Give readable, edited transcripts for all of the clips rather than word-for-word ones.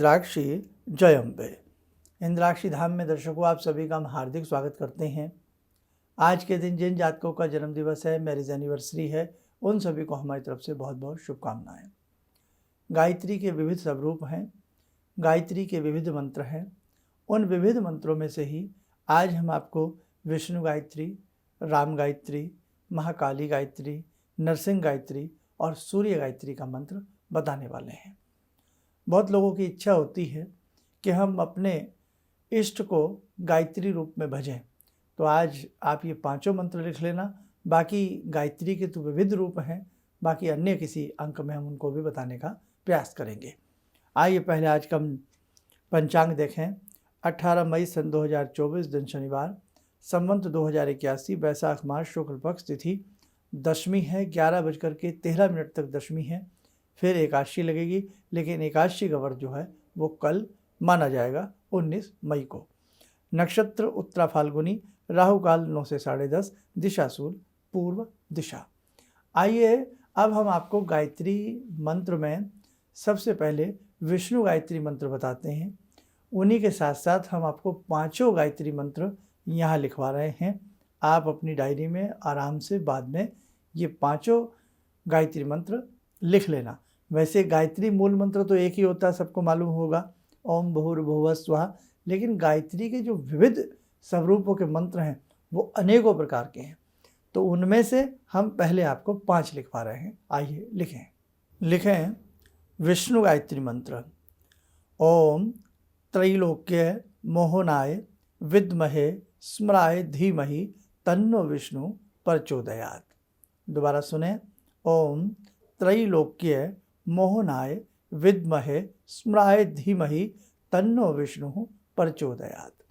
इंद्राक्षी जय अम्बे। इंद्राक्षी धाम में दर्शकों आप सभी का हम हार्दिक स्वागत करते हैं। आज के दिन जिन जातकों का जन्म दिवस है, मैरिज एनिवर्सरी है, उन सभी को हमारी तरफ से बहुत बहुत शुभकामनाएं। गायत्री के विविध स्वरूप हैं, गायत्री के विविध मंत्र हैं। उन विविध मंत्रों में से ही आज हम आपको विष्णु गायत्री, राम गायत्री, महाकाली गायत्री, नरसिंह गायत्री और सूर्य गायत्री का मंत्र बताने वाले हैं। बहुत लोगों की इच्छा होती है कि हम अपने इष्ट को गायत्री रूप में भजें, तो आज आप ये पांचों मंत्र लिख लेना। बाकी गायत्री के तो विविध रूप हैं, बाकी अन्य किसी अंक में हम उनको भी बताने का प्रयास करेंगे। आइए पहले आज का पंचांग देखें। 18 मई सन 2024 दिन शनिवार, संवत 2081, वैशाख मास शुक्ल पक्ष, तिथि दशमी है, 11:13 तक दशमी है। फिर एकादशी लगेगी, लेकिन एकादशी का व्रत जो है वो कल माना जाएगा 19 मई को। नक्षत्र उत्तरा फाल्गुनी, राहु काल 9 से 10:30, दिशा सूल पूर्व दिशा। आइए अब हम आपको गायत्री मंत्र में सबसे पहले विष्णु गायत्री मंत्र बताते हैं। उन्हीं के साथ साथ हम आपको पांचों गायत्री मंत्र यहाँ लिखवा रहे हैं। आप अपनी डायरी में आराम से बाद में ये पांचों गायत्री मंत्र लिख लेना। वैसे गायत्री मूल मंत्र तो एक ही होता है, सबको मालूम होगा, ओम भूर्भुवः स्वः। लेकिन गायत्री के जो विविध स्वरूपों के मंत्र हैं वो अनेकों प्रकार के हैं, तो उनमें से हम पहले आपको 5 लिखवा रहे हैं। आइए लिखें विष्णु गायत्री मंत्र। ओम त्रैलोक्य मोहनाय विद्महे स्मराय धीमहि तन्नो विष्णु प्रचोदयात्। दोबारा सुने। ओम त्रैलोक्य मोहनाय विद्महे स्मराय धीमहि तन्नो विष्णु प्रचोदयात्।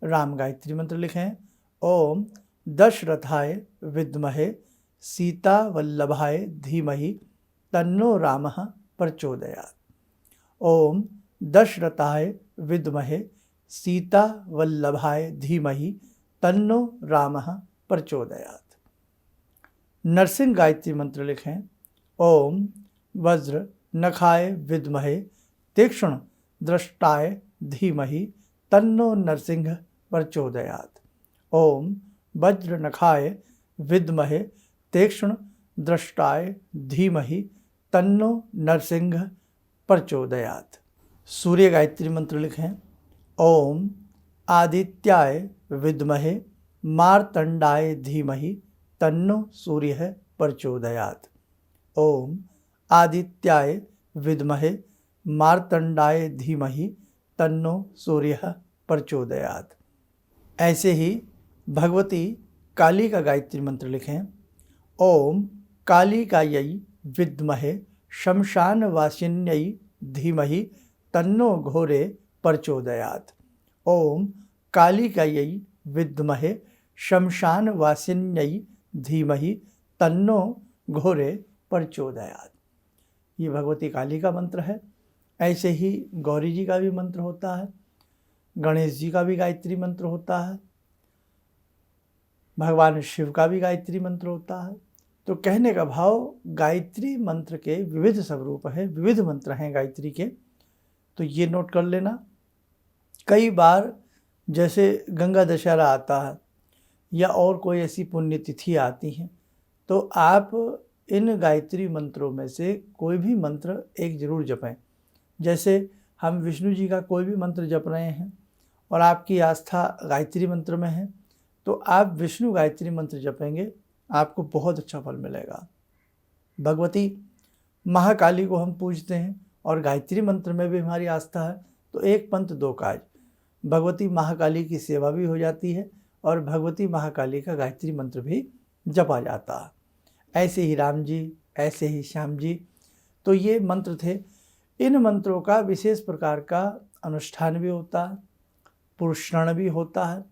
राम गायत्री मंत्र लिखें। ओम दशरथाय विद्महे सीता वल्लभाय धीमहि तन्नो रामः प्रचोदयात्। ओम दशरथाय विद्महे सीता वल्लभाय धीमहि तन्नो रामः प्रचोदयात्। नरसिंह गायत्री मंत्र लिखें। ओम वज्र नखाय विद्महे तीक्ष्ण दृष्टाय धीमहि तन्नो नरसिंह प्रचोदयात्। ओम वज्र नखाय विद्महे तीक्ष्ण दृष्टाय धीमहि तन्नो नरसिंह प्रचोदयात्। सूर्य गायत्री मंत्र लिखें। ओम आदित्याय विद्महे मार्तंडाय धीमहि तन्नो सूर्य प्रचोदयात्। ओम आदित्याय विद्महे मार्तंडाय धीमहि तन्नो सूर्य प्रचोदयात्। ऐसे ही भगवती काली का गायत्री मंत्र लिखें। ओम कालिकायै विद्महे शमशानवासिन्यै धीमहि तन्नो घोरे प्रचोदयात्। ओम कालिकायै विद्महे शमशानवासिन्यै धीमहि तन्नो घोरे प्रचोदयात्। ये भगवती काली का मंत्र है। ऐसे ही गौरी जी का भी मंत्र होता है, गणेश जी का भी गायत्री मंत्र होता है, भगवान शिव का भी गायत्री मंत्र होता है। तो कहने का भाव, गायत्री मंत्र के विविध स्वरूप है, विविध मंत्र हैं गायत्री के, तो ये नोट कर लेना। कई बार जैसे गंगा दशहरा आता है या और कोई ऐसी पुण्यतिथि आती हैं, तो आप इन गायत्री मंत्रों में से कोई भी मंत्र एक जरूर जपें। जैसे हम विष्णु जी का कोई भी मंत्र जप रहे हैं और आपकी आस्था गायत्री मंत्र में है, तो आप विष्णु गायत्री मंत्र जपेंगे, आपको बहुत अच्छा फल मिलेगा। भगवती महाकाली को हम पूजते हैं और गायत्री मंत्र में भी हमारी आस्था है, तो एक पंथ दो काज। भगवती महाकाली की सेवा भी हो जाती है और भगवती महाकाली का गायत्री मंत्र भी जपा जाता है। ऐसे ही राम जी, ऐसे ही श्याम जी, तो ये मंत्र थे। इन मंत्रों का विशेष प्रकार का अनुष्ठान भी होता है, पुरस्मरण भी होता है।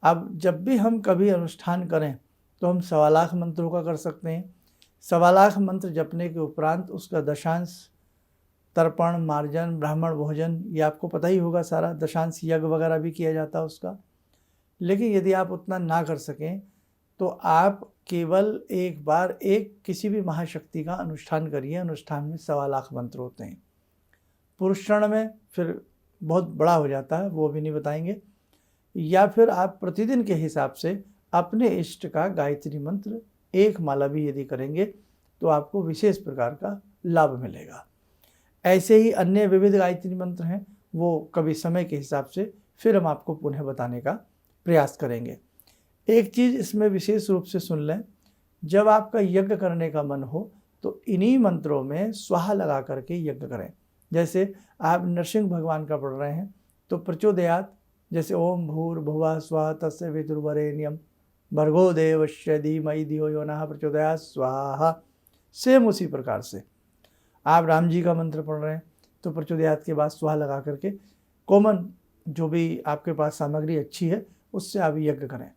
अब जब भी हम कभी अनुष्ठान करें तो हम 1.25 लाख मंत्रों का कर सकते हैं। 1.25 लाख मंत्र जपने के उपरांत उसका दशांश, तर्पण, मार्जन, ब्राह्मण भोजन, ये आपको पता ही होगा सारा, दशांश यज्ञ वगैरह भी किया जाता है उसका। लेकिन यदि आप उतना ना कर सकें तो आप केवल एक बार एक किसी भी महाशक्ति का अनुष्ठान करिए। अनुष्ठान में 1.25 लाख मंत्र होते हैं। पुरुषण में फिर बहुत बड़ा हो जाता है, वो भी नहीं बताएंगे। या फिर आप प्रतिदिन के हिसाब से अपने इष्ट का गायत्री मंत्र 1 माला भी यदि करेंगे तो आपको विशेष प्रकार का लाभ मिलेगा। ऐसे ही अन्य विविध गायत्री मंत्र हैं, वो कभी समय के हिसाब से फिर हम आपको पुनः बताने का प्रयास करेंगे। एक चीज़ इसमें विशेष रूप से सुन लें, जब आपका यज्ञ करने का मन हो तो इन्हीं मंत्रों में स्वाहा लगा करके यज्ञ करें। जैसे आप नरसिंह भगवान का पढ़ रहे हैं तो प्रचोदयात, जैसे ओम भूर्भुवः स्वः तस्य वितुर्वरेण्यम भर्गो देवस्य धीमहि धियो यो नः प्रचोदयात् स्वाहा, सेम उसी प्रकार से आप राम जी का मंत्र पढ़ रहे हैं तो प्रचोदयात के बाद स्वाहा लगा करके कॉमन जो भी आपके पास सामग्री अच्छी है उससे आप यज्ञ करें।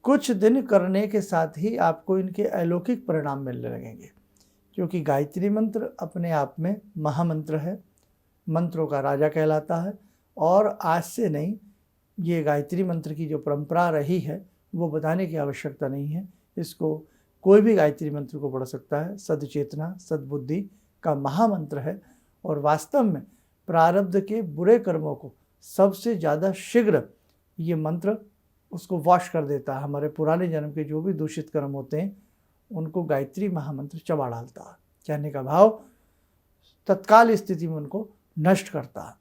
कुछ दिन करने के साथ ही आपको इनके अलौकिक परिणाम मिलने लगेंगे, क्योंकि गायत्री मंत्र अपने आप में महामंत्र है, मंत्रों का राजा कहलाता है। और आज से नहीं, ये गायत्री मंत्र की जो परंपरा रही है वो बताने की आवश्यकता नहीं है। इसको कोई भी गायत्री मंत्र को पढ़ सकता है। सदचेतना सद्बुद्धि का महामंत्र है और वास्तव में प्रारब्ध के बुरे कर्मों को सबसे ज़्यादा शीघ्र ये मंत्र उसको वॉश कर देता है। हमारे पुराने जन्म के जो भी दूषित कर्म होते हैं उनको गायत्री महामंत्र चबा डालता है। कहने का भाव, तत्काल स्थिति में उनको नष्ट करता है।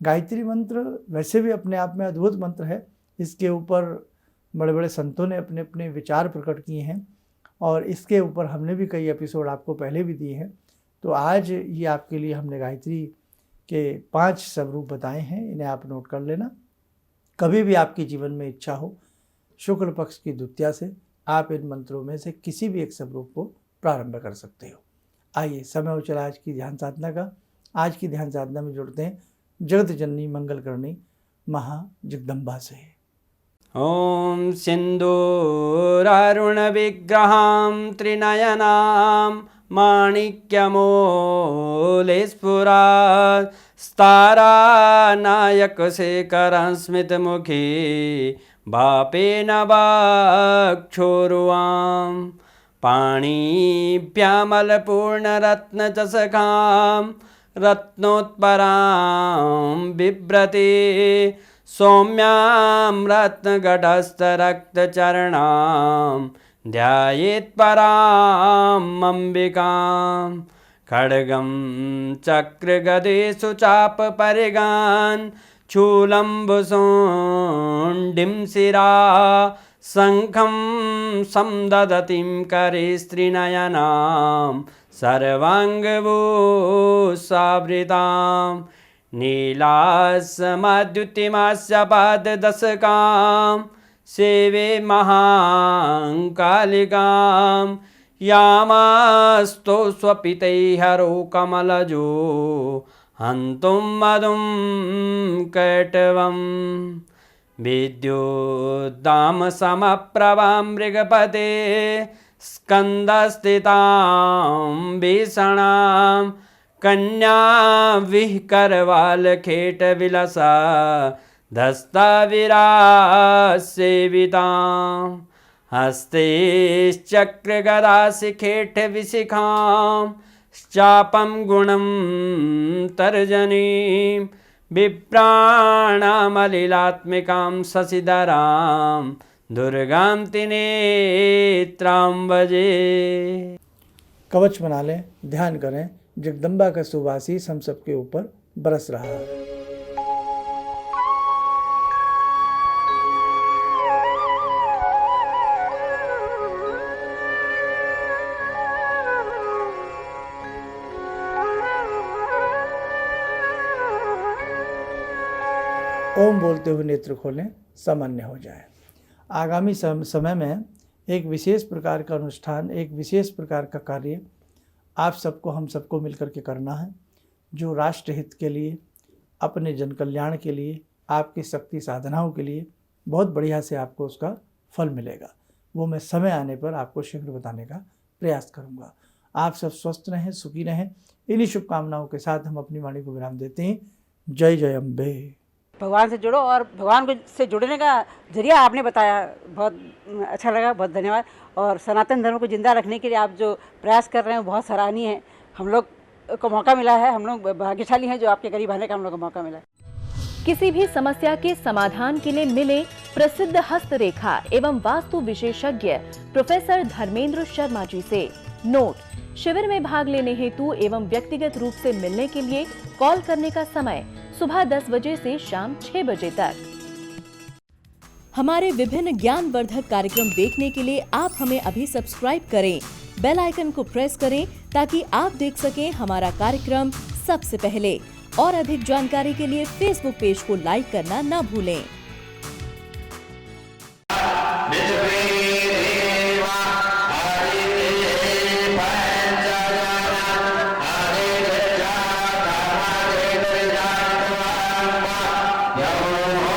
गायत्री मंत्र वैसे भी अपने आप में अद्भुत मंत्र है। इसके ऊपर बड़े बड़े संतों ने अपने अपने विचार प्रकट किए हैं और इसके ऊपर हमने भी कई एपिसोड आपको पहले भी दिए हैं। तो आज ये आपके लिए हमने गायत्री के 5 स्वरूप बताए हैं, इन्हें आप नोट कर लेना। कभी भी आपके जीवन में इच्छा हो, शुक्ल पक्ष की द्वितीया से आप इन मंत्रों में से किसी भी एक स्वरूप को प्रारंभ कर सकते हो। आइए, समय हो चला आज की ध्यान साधना का। आज की ध्यान साधना में जुड़ते हैं जगत जननी मंगल करनी महा जगदम्बा से। ओम सिंदूरारुण विग्रहां त्रिनयनां माणिक्यमूले स्फुरात् स्तारानायकशेखरं स्मितमुखी भापेन वाक्षोरुवां पाणिभ्यामलपूर्णरत्नचषकां रत्नोत्परां बिभ्रति सौम्यां रत्नघटस्थरक्तचरणां ध्यायेत् पराम् अम्बिकां खड्गं चक्रगदेषु चापपरिगान् शूलम्बुशोण्डिं शिरा शङ्खं समदधतीं करे स्त्रीनयनां सर्वाङ्गभूषावृतां नीलासमद्युतिमास्य पाददशकां सेवे महाकालिकां यामास्तो स्वपितैहरो कमलजो हन्तुं मधुं कैटवं विद्युद्दामसमप्रभां मृगपते स्कन्दस्थितां भीषणां कन्या विहकरवालखेटविलसा धस्ताविरासेवितां हस्तेश्चक्रगदाशिखेटविशिखां चापं गुणं तर्जनीं विप्राणामलिलात्मिकां शशिधरां दुर्गां त्रिनेत्रां भजे। कवच बना लें, ध्यान करें, जगदम्बा का सुवासीस हम सबके ऊपर बरस रहा है। ओम बोलते हुए नेत्र खोलें, सामान्य हो जाए। आगामी समय में एक विशेष प्रकार का अनुष्ठान, एक विशेष प्रकार का कार्य आप सबको, हम सबको मिलकर के करना है, जो राष्ट्र हित के लिए, अपने जन कल्याण के लिए, आपकी शक्ति साधनाओं के लिए बहुत बढ़िया से आपको उसका फल मिलेगा। वो मैं समय आने पर आपको शीघ्र बताने का प्रयास करूँगा। आप सब स्वस्थ रहें, सुखी रहें। इन्हीं शुभकामनाओं के साथ हम अपनी वाणी को विराम देते हैं। जय जय अम्बे। भगवान से जुड़ो और भगवान से जुड़ने का जरिया आपने बताया, बहुत अच्छा लगा, बहुत धन्यवाद। और सनातन धर्म को जिंदा रखने के लिए आप जो प्रयास कर रहे हैं बहुत सराहनीय है। हम लोग को मौका मिला है। हम लोग भाग्यशाली हैं जो आपके करीब आने का हम लोग को मौका मिला है। किसी भी समस्या के समाधान के लिए मिले प्रसिद्ध हस्तरेखा एवं वास्तु विशेषज्ञ प्रोफेसर धर्मेंद्र शर्मा जी से। नोट: शिविर में भाग लेने हेतु एवं व्यक्तिगत रूप से मिलने के लिए कॉल करने का समय सुबह 10 बजे से शाम 6 बजे तक। हमारे विभिन्न ज्ञानवर्धक कार्यक्रम देखने के लिए आप हमें अभी सब्सक्राइब करें, बेल आइकन को प्रेस करें ताकि आप देख सकें हमारा कार्यक्रम सबसे पहले। और अधिक जानकारी के लिए फेसबुक पेज को लाइक करना न भूलें। Yo